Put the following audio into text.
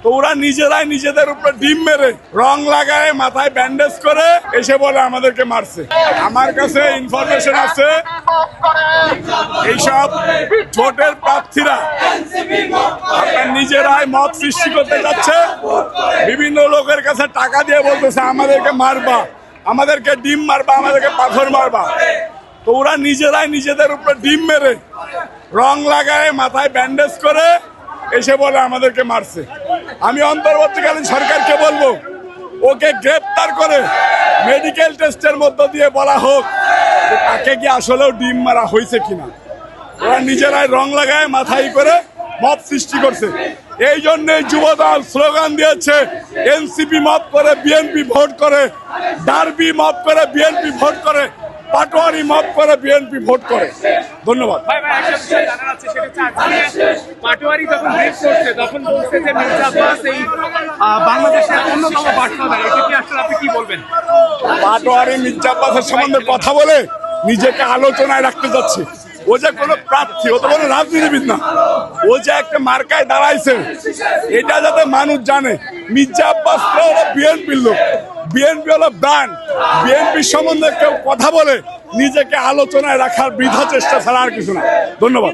তো ওরা নিজেরাই নিজেদের উপরে ডিম মেরে রং লাগায় মাথায় ব্যান্ডেজ করে এসে বলে আমাদেরকে মারছে। আমার কাছে ইনফরমেশন আছে এইসব ভোটের প্রার্থীরা আপনার নিজেরাই মত সৃষ্টি করতে যাচ্ছে, বিভিন্ন লোকের কাছে টাকা দিয়ে বলতেছে আমাদেরকে মারবা, আমাদেরকে ডিম মারবা, আমাদেরকে পাথর মারবা। তো ওরা নিজেরাই নিজেদের উপরে ডিম মেরে রং লাগায় মাথায় ব্যান্ডেজ করে এসে বলে আমাদেরকে মারছে। আমি অন্তর্বর্তীকালীন সরকারকে বলবো ওকে গ্রেপ্তার করে মেডিকেল টেস্টের মধ্য দিয়ে বলা হোক যে তাকে কি আসলেও ডিম মারা হয়েছে কিনা। ওরা নিজেরাই রং লাগায় মাথায় করে মব সৃষ্টি করছে। এই জন্য যুবদল স্লোগান দিয়েছে এনসিপি মব করে বিএনপি ভোট করে, ডারবি মব করে বিএনপি ভোট করে, পাটোয়ারি মব করে বিএনপি ভোট করে। ধন্যবাদ। পাটোয়ারি যখন ব্রেক করছে তখন বলছে যে মির্জা আব্বাস এই বাংলাদেশের অন্যতম বাটপাদার, এটা কি আসলে আপনি কি বলবেন? পাটোয়ারি মির্জা আব্বাসের সম্বন্ধে কথা বলে নিজেকে আলোচনায় রাখতে যাচ্ছে। ও যে কোনো প্রার্থী, ও তো কোনো রাজনীতিবিদ না, ও যে একটা মার্কায় দাঁড়াইছে এটা যাতে মানুষ জানে। মির্জা আব্বাস হলো বিএনপির লোক, বিএনপি হলো ব্র্যান্ড। বিএনপির সম্বন্ধে কেউ কথা বলে নিজেকে আলোচনায় রাখার বৃথা চেষ্টা ছাড়া আর কিছু না। ধন্যবাদ।